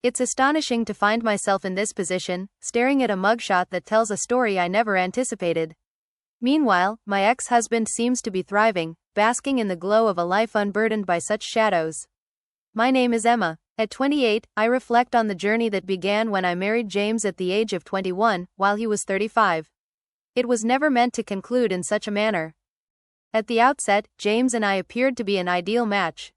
It's astonishing to find myself in this position, staring at a mugshot that tells a story I never anticipated. Meanwhile, my ex-husband seems to be thriving, basking in the glow of a life unburdened by such shadows. My name is Emma. At 28, I reflect on the journey that began when I married James at the age of 21, while he was 35. It was never meant to conclude in such a manner. At the outset, James and I appeared to be an ideal match.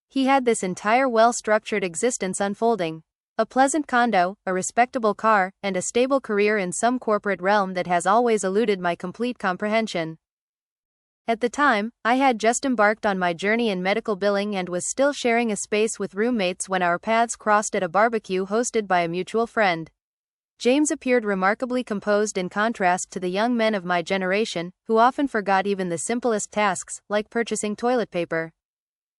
He had this entire well-structured existence unfolding. A pleasant condo, a respectable car, and a stable career in some corporate realm that has always eluded my complete comprehension. At the time, I had just embarked on my journey in medical billing and was still sharing a space with roommates when our paths crossed at a barbecue hosted by a mutual friend. James appeared remarkably composed in contrast to the young men of my generation, who often forgot even the simplest tasks, like purchasing toilet paper.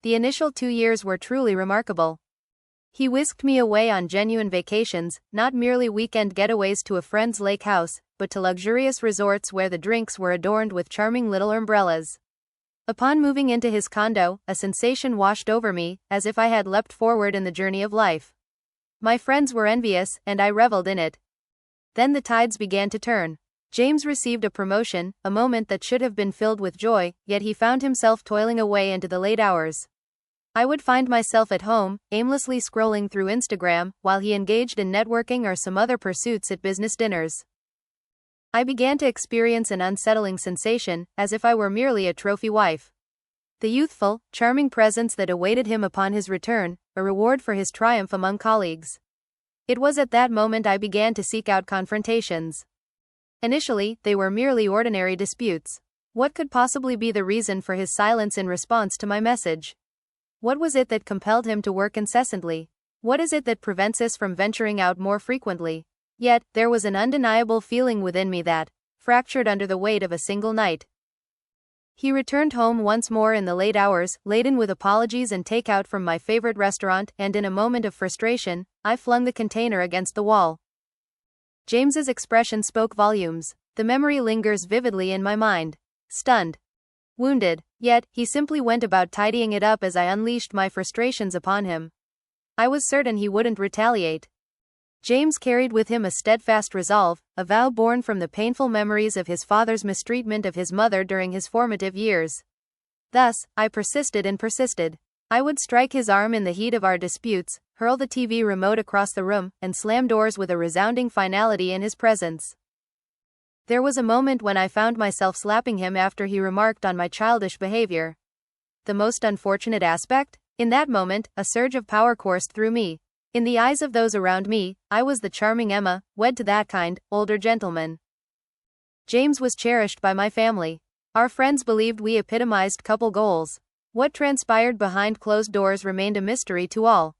The initial 2 years were truly remarkable. He whisked me away on genuine vacations, not merely weekend getaways to a friend's lake house, but to luxurious resorts where the drinks were adorned with charming little umbrellas. Upon moving into his condo, a sensation washed over me, as if I had leapt forward in the journey of life. My friends were envious, and I reveled in it. Then the tides began to turn. James received a promotion, a moment that should have been filled with joy, yet he found himself toiling away into the late hours. I would find myself at home, aimlessly scrolling through Instagram, while he engaged in networking or some other pursuits at business dinners. I began to experience an unsettling sensation, as if I were merely a trophy wife. The youthful, charming presence that awaited him upon his return, a reward for his triumph among colleagues. It was at that moment I began to seek out confrontations. Initially, they were merely ordinary disputes. What could possibly be the reason for his silence in response to my message? What was it that compelled him to work incessantly? What is it that prevents us from venturing out more frequently? Yet, there was an undeniable feeling within me that fractured under the weight of a single night. He returned home once more in the late hours, laden with apologies and takeout from my favorite restaurant, and in a moment of frustration, I flung the container against the wall. James's expression spoke volumes. The memory lingers vividly in my mind. Stunned. Wounded. Yet, he simply went about tidying it up as I unleashed my frustrations upon him. I was certain he wouldn't retaliate. James carried with him a steadfast resolve, a vow born from the painful memories of his father's mistreatment of his mother during his formative years. Thus, I persisted and persisted. I would strike his arm in the heat of our disputes, hurl the TV remote across the room, and slam doors with a resounding finality in his presence. There was a moment when I found myself slapping him after he remarked on my childish behavior. The most unfortunate aspect? In that moment, a surge of power coursed through me. In the eyes of those around me, I was the charming Emma, wed to that kind, older gentleman. James was cherished by my family. Our friends believed we epitomized couple goals. What transpired behind closed doors remained a mystery to all.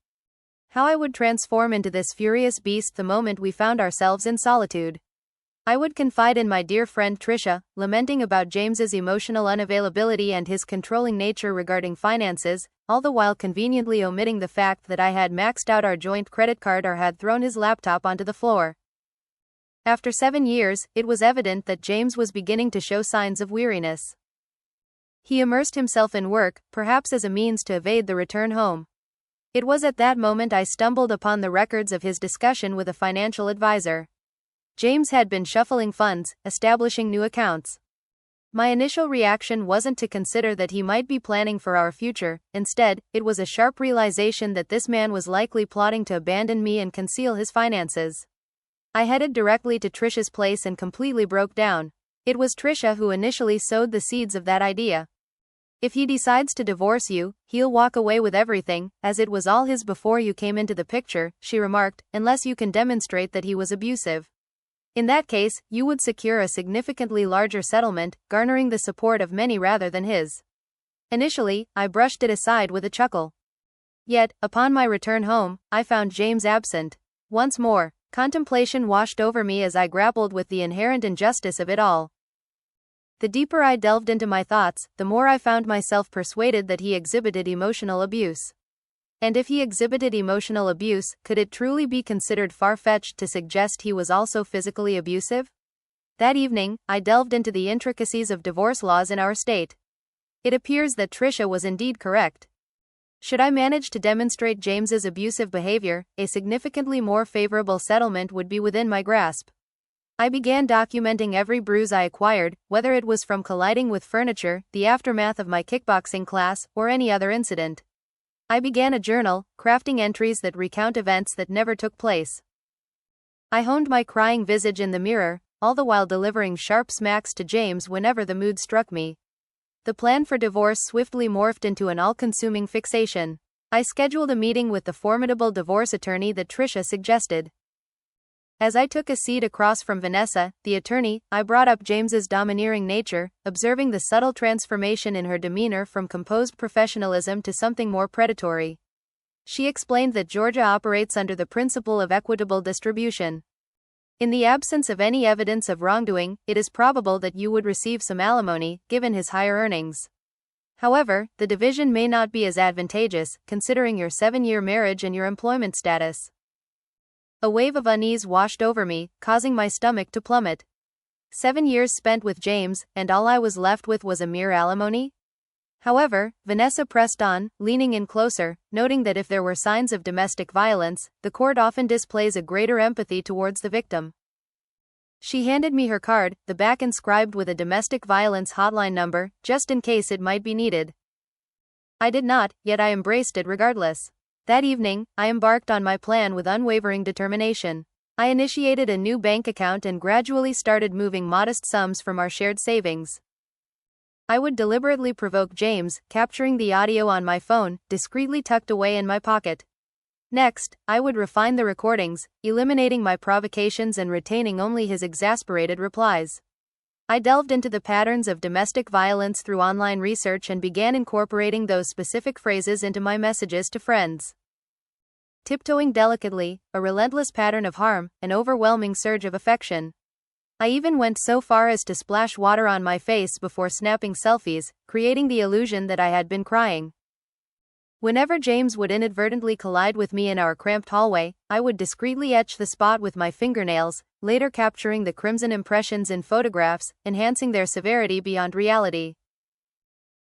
How I would transform into this furious beast the moment we found ourselves in solitude. I would confide in my dear friend Tricia, lamenting about James's emotional unavailability and his controlling nature regarding finances, all the while conveniently omitting the fact that I had maxed out our joint credit card or had thrown his laptop onto the floor. After 7 years, it was evident that James was beginning to show signs of weariness. He immersed himself in work, perhaps as a means to evade the return home. It was at that moment I stumbled upon the records of his discussion with a financial advisor. James had been shuffling funds, establishing new accounts. My initial reaction wasn't to consider that he might be planning for our future. Instead, it was a sharp realization that this man was likely plotting to abandon me and conceal his finances. I headed directly to Tricia's place and completely broke down. It was Tricia who initially sowed the seeds of that idea. If he decides to divorce you, he'll walk away with everything, as it was all his before you came into the picture, she remarked, unless you can demonstrate that he was abusive. In that case, you would secure a significantly larger settlement, garnering the support of many rather than his. Initially, I brushed it aside with a chuckle. Yet, upon my return home, I found James absent. Once more, contemplation washed over me as I grappled with the inherent injustice of it all. The deeper I delved into my thoughts, the more I found myself persuaded that he exhibited emotional abuse. And if he exhibited emotional abuse, could it truly be considered far-fetched to suggest he was also physically abusive? That evening, I delved into the intricacies of divorce laws in our state. It appears that Tricia was indeed correct. Should I manage to demonstrate James's abusive behavior, a significantly more favorable settlement would be within my grasp. I began documenting every bruise I acquired, whether it was from colliding with furniture, the aftermath of my kickboxing class, or any other incident. I began a journal, crafting entries that recount events that never took place. I honed my crying visage in the mirror, all the while delivering sharp smacks to James whenever the mood struck me. The plan for divorce swiftly morphed into an all-consuming fixation. I scheduled a meeting with the formidable divorce attorney that Tricia suggested. As I took a seat across from Vanessa, the attorney, I brought up James's domineering nature, observing the subtle transformation in her demeanor from composed professionalism to something more predatory. She explained that Georgia operates under the principle of equitable distribution. In the absence of any evidence of wrongdoing, it is probable that you would receive some alimony, given his higher earnings. However, the division may not be as advantageous, considering your 7-year marriage and your employment status. A wave of unease washed over me, causing my stomach to plummet. 7 years spent with James, and all I was left with was a mere alimony? However, Vanessa pressed on, leaning in closer, noting that if there were signs of domestic violence, the court often displays a greater empathy towards the victim. She handed me her card, the back inscribed with a domestic violence hotline number, just in case it might be needed. I did not, yet I embraced it regardless. That evening, I embarked on my plan with unwavering determination. I initiated a new bank account and gradually started moving modest sums from our shared savings. I would deliberately provoke James, capturing the audio on my phone, discreetly tucked away in my pocket. Next, I would refine the recordings, eliminating my provocations and retaining only his exasperated replies. I delved into the patterns of domestic violence through online research and began incorporating those specific phrases into my messages to friends. Tiptoeing delicately, a relentless pattern of harm, an overwhelming surge of affection. I even went so far as to splash water on my face before snapping selfies, creating the illusion that I had been crying. Whenever James would inadvertently collide with me in our cramped hallway, I would discreetly etch the spot with my fingernails, later capturing the crimson impressions in photographs, enhancing their severity beyond reality.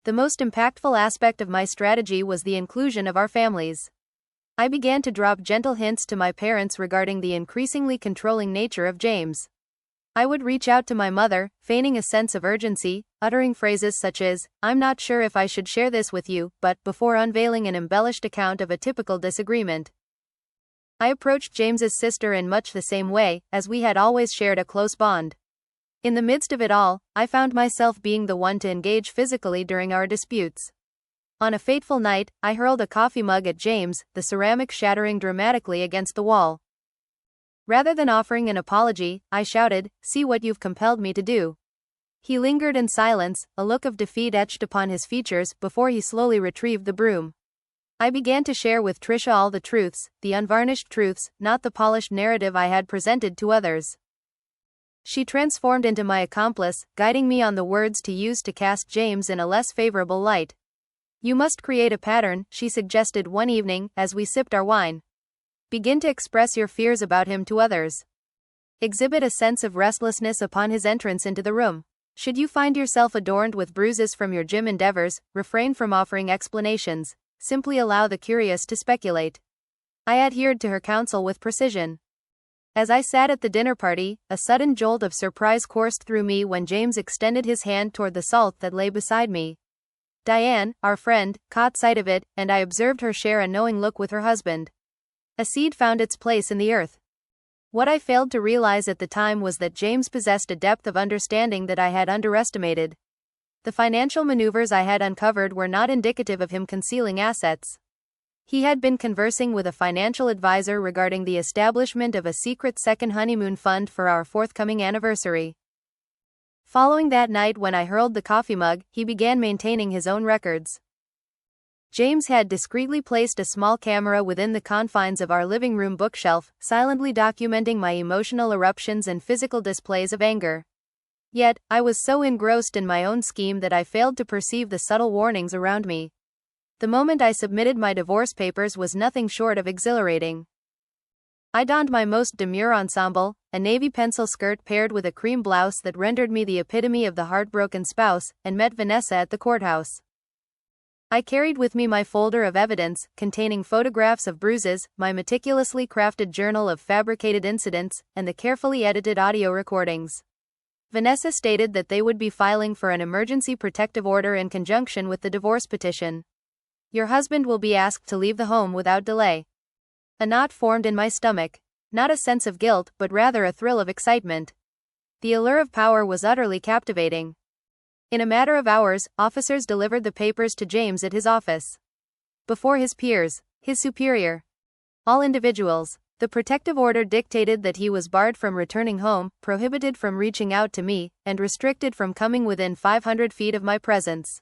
The most impactful aspect of my strategy was the inclusion of our families. I began to drop gentle hints to my parents regarding the increasingly controlling nature of James. I would reach out to my mother, feigning a sense of urgency, uttering phrases such as, "I'm not sure if I should share this with you," but before unveiling an embellished account of a typical disagreement. I approached James's sister in much the same way, as we had always shared a close bond. In the midst of it all, I found myself being the one to engage physically during our disputes. On a fateful night, I hurled a coffee mug at James, the ceramic shattering dramatically against the wall. Rather than offering an apology, I shouted, "See what you've compelled me to do." He lingered in silence, a look of defeat etched upon his features, before he slowly retrieved the broom. I began to share with Tricia all the truths, the unvarnished truths, not the polished narrative I had presented to others. She transformed into my accomplice, guiding me on the words to use to cast James in a less favorable light. "You must create a pattern," she suggested one evening, as we sipped our wine. "Begin to express your fears about him to others. Exhibit a sense of restlessness upon his entrance into the room. Should you find yourself adorned with bruises from your gym endeavors, refrain from offering explanations, simply allow the curious to speculate." I adhered to her counsel with precision. As I sat at the dinner party, a sudden jolt of surprise coursed through me when James extended his hand toward the salt that lay beside me. Diane, our friend, caught sight of it, and I observed her share a knowing look with her husband. A seed found its place in the earth. What I failed to realize at the time was that James possessed a depth of understanding that I had underestimated. The financial maneuvers I had uncovered were not indicative of him concealing assets. He had been conversing with a financial advisor regarding the establishment of a secret second honeymoon fund for our forthcoming anniversary. Following that night when I hurled the coffee mug, he began maintaining his own records. James had discreetly placed a small camera within the confines of our living room bookshelf, silently documenting my emotional eruptions and physical displays of anger. Yet, I was so engrossed in my own scheme that I failed to perceive the subtle warnings around me. The moment I submitted my divorce papers was nothing short of exhilarating. I donned my most demure ensemble, a navy pencil skirt paired with a cream blouse that rendered me the epitome of the heartbroken spouse, and met Vanessa at the courthouse. I carried with me my folder of evidence, containing photographs of bruises, my meticulously crafted journal of fabricated incidents, and the carefully edited audio recordings. Vanessa stated that they would be filing for an emergency protective order in conjunction with the divorce petition. Your husband will be asked to leave the home without delay. A knot formed in my stomach. Not a sense of guilt, but rather a thrill of excitement. The allure of power was utterly captivating. In a matter of hours, officers delivered the papers to James at his office. Before his peers, his superior, all individuals, the protective order dictated that he was barred from returning home, prohibited from reaching out to me, and restricted from coming within 500 feet of my presence.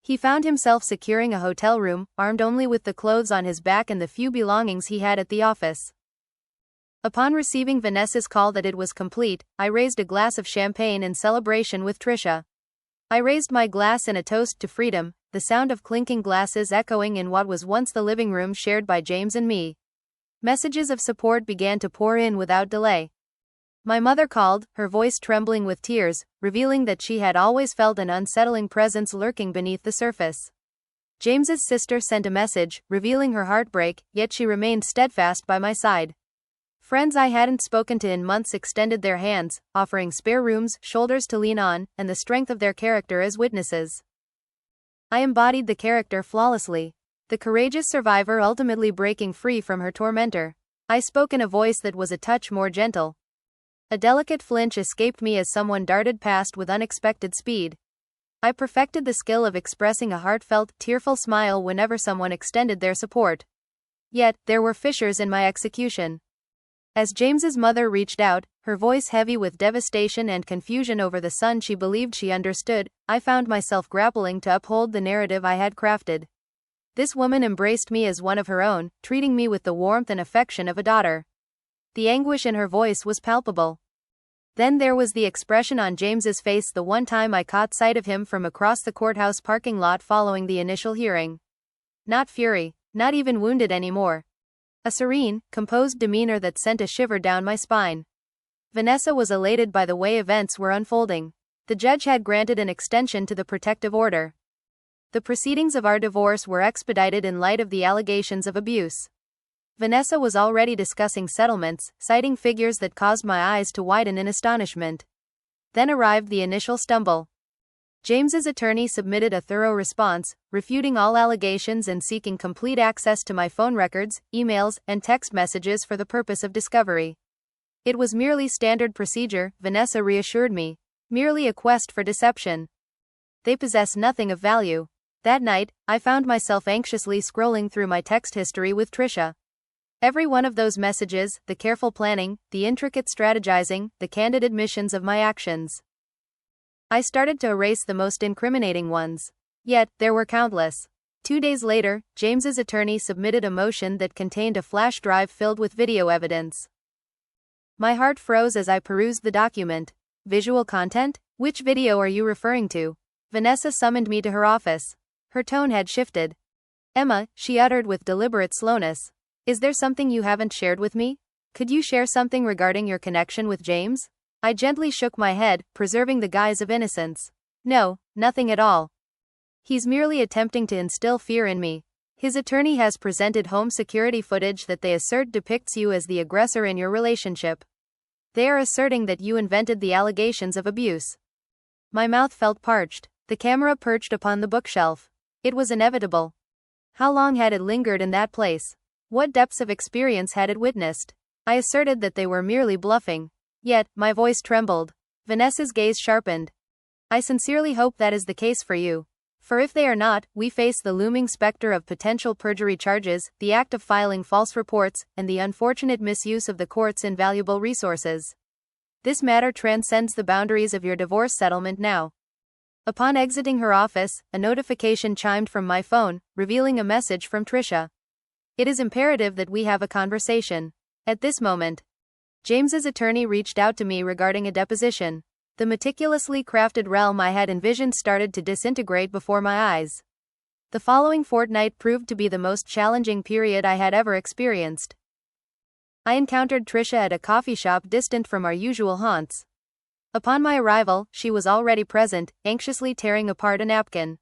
He found himself securing a hotel room, armed only with the clothes on his back and the few belongings he had at the office. Upon receiving Vanessa's call that it was complete, I raised a glass of champagne in celebration with Trisha. I raised my glass in a toast to freedom, the sound of clinking glasses echoing in what was once the living room shared by James and me. Messages of support began to pour in without delay. My mother called, her voice trembling with tears, revealing that she had always felt an unsettling presence lurking beneath the surface. James's sister sent a message, revealing her heartbreak, yet she remained steadfast by my side. Friends I hadn't spoken to in months extended their hands, offering spare rooms, shoulders to lean on, and the strength of their character as witnesses. I embodied the character flawlessly. The courageous survivor ultimately breaking free from her tormentor. I spoke in a voice that was a touch more gentle. A delicate flinch escaped me as someone darted past with unexpected speed. I perfected the skill of expressing a heartfelt, tearful smile whenever someone extended their support. Yet, there were fissures in my execution. As James's mother reached out, her voice heavy with devastation and confusion over the son she believed she understood, I found myself grappling to uphold the narrative I had crafted. This woman embraced me as one of her own, treating me with the warmth and affection of a daughter. The anguish in her voice was palpable. Then there was the expression on James's face the one time I caught sight of him from across the courthouse parking lot following the initial hearing. Not fury, not even wounded anymore. A serene, composed demeanor that sent a shiver down my spine. Vanessa was elated by the way events were unfolding. The judge had granted an extension to the protective order. The proceedings of our divorce were expedited in light of the allegations of abuse. Vanessa was already discussing settlements, citing figures that caused my eyes to widen in astonishment. Then arrived the initial stumble. James's attorney submitted a thorough response, refuting all allegations and seeking complete access to my phone records, emails, and text messages for the purpose of discovery. It was merely standard procedure, Vanessa reassured me. Merely a quest for deception. They possess nothing of value. That night, I found myself anxiously scrolling through my text history with Trisha. Every one of those messages, the careful planning, the intricate strategizing, the candid admissions of my actions. I started to erase the most incriminating ones. Yet, there were countless. 2 days later, James's attorney submitted a motion that contained a flash drive filled with video evidence. My heart froze as I perused the document. Visual content? Which video are you referring to? Vanessa summoned me to her office. Her tone had shifted. Emma, she uttered with deliberate slowness. Is there something you haven't shared with me? Could you share something regarding your connection with James? I gently shook my head, preserving the guise of innocence. No, nothing at all. He's merely attempting to instill fear in me. His attorney has presented home security footage that they assert depicts you as the aggressor in your relationship. They are asserting that you invented the allegations of abuse. My mouth felt parched. The camera perched upon the bookshelf. It was inevitable. How long had it lingered in that place? What depths of experience had it witnessed? I asserted that they were merely bluffing. Yet, my voice trembled. Vanessa's gaze sharpened. I sincerely hope that is the case for you. For if they are not, we face the looming specter of potential perjury charges, the act of filing false reports, and the unfortunate misuse of the court's invaluable resources. This matter transcends the boundaries of your divorce settlement now. Upon exiting her office, a notification chimed from my phone, revealing a message from Trisha. It is imperative that we have a conversation. At this moment, James's attorney reached out to me regarding a deposition. The meticulously crafted realm I had envisioned started to disintegrate before my eyes. The following fortnight proved to be the most challenging period I had ever experienced. I encountered Trisha at a coffee shop distant from our usual haunts. Upon my arrival, she was already present, anxiously tearing apart a napkin.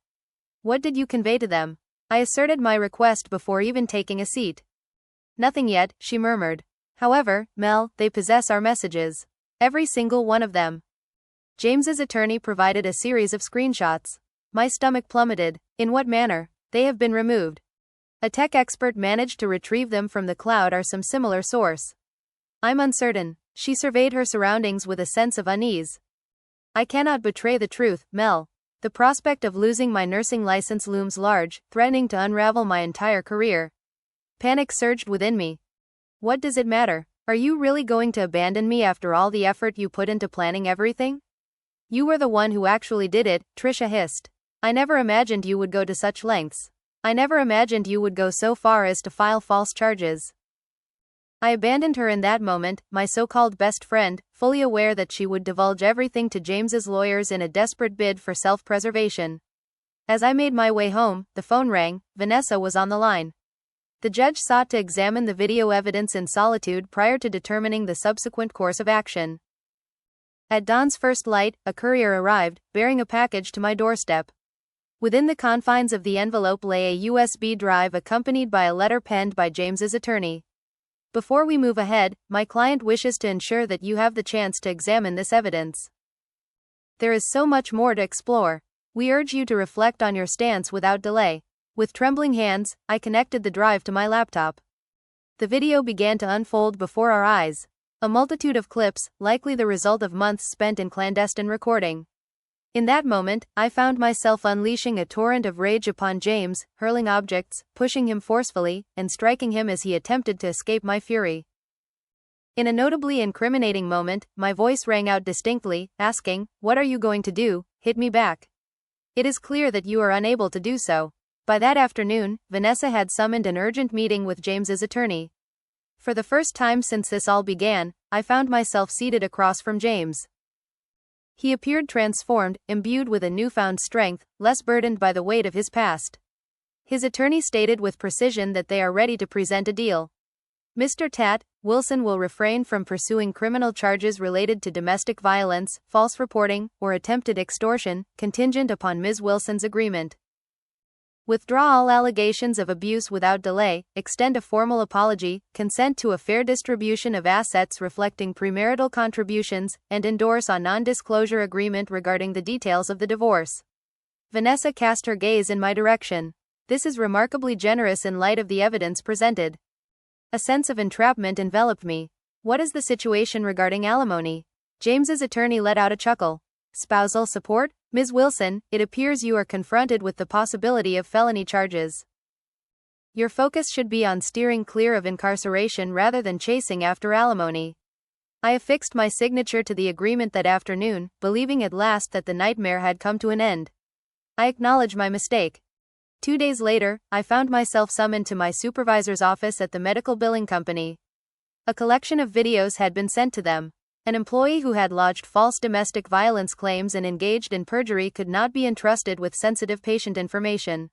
What did you convey to them? I asserted my request before even taking a seat. Nothing yet, she murmured. However, Mel, they possess our messages. Every single one of them. James's attorney provided a series of screenshots. My stomach plummeted. In what manner? They have been removed. A tech expert managed to retrieve them from the cloud or some similar source. I'm uncertain. She surveyed her surroundings with a sense of unease. I cannot betray the truth, Mel. The prospect of losing my nursing license looms large, threatening to unravel my entire career. Panic surged within me. What does it matter? Are you really going to abandon me after all the effort you put into planning everything? You were the one who actually did it, Trisha hissed. I never imagined you would go to such lengths. I never imagined you would go so far as to file false charges. I abandoned her in that moment, my so-called best friend, fully aware that she would divulge everything to James's lawyers in a desperate bid for self-preservation. As I made my way home, the phone rang. Vanessa was on the line. The judge sought to examine the video evidence in solitude prior to determining the subsequent course of action. At dawn's first light, a courier arrived, bearing a package to my doorstep. Within the confines of the envelope lay a USB drive accompanied by a letter penned by James's attorney. Before we move ahead, my client wishes to ensure that you have the chance to examine this evidence. There is so much more to explore. We urge you to reflect on your stance without delay. With trembling hands, I connected the drive to my laptop. The video began to unfold before our eyes. A multitude of clips, likely the result of months spent in clandestine recording. In that moment, I found myself unleashing a torrent of rage upon James, hurling objects, pushing him forcefully, and striking him as he attempted to escape my fury. In a notably incriminating moment, my voice rang out distinctly, asking, "What are you going to do? Hit me back. It is clear that you are unable to do so." By that afternoon, Vanessa had summoned an urgent meeting with James's attorney. For the first time since this all began, I found myself seated across from James. He appeared transformed, imbued with a newfound strength, less burdened by the weight of his past. His attorney stated with precision that they are ready to present a deal. Mr. Tat, Wilson will refrain from pursuing criminal charges related to domestic violence, false reporting, or attempted extortion, contingent upon Ms. Wilson's agreement. Withdraw all allegations of abuse without delay, extend a formal apology, consent to a fair distribution of assets reflecting premarital contributions, and endorse a non-disclosure agreement regarding the details of the divorce. Vanessa cast her gaze in my direction. This is remarkably generous in light of the evidence presented. A sense of entrapment enveloped me. What is the situation regarding alimony? James's attorney let out a chuckle. Spousal support? Ms. Wilson, it appears you are confronted with the possibility of felony charges. Your focus should be on steering clear of incarceration rather than chasing after alimony. I affixed my signature to the agreement that afternoon, believing at last that the nightmare had come to an end. I acknowledge my mistake. 2 days later, I found myself summoned to my supervisor's office at the medical billing company. A collection of videos had been sent to them. An employee who had lodged false domestic violence claims and engaged in perjury could not be entrusted with sensitive patient information.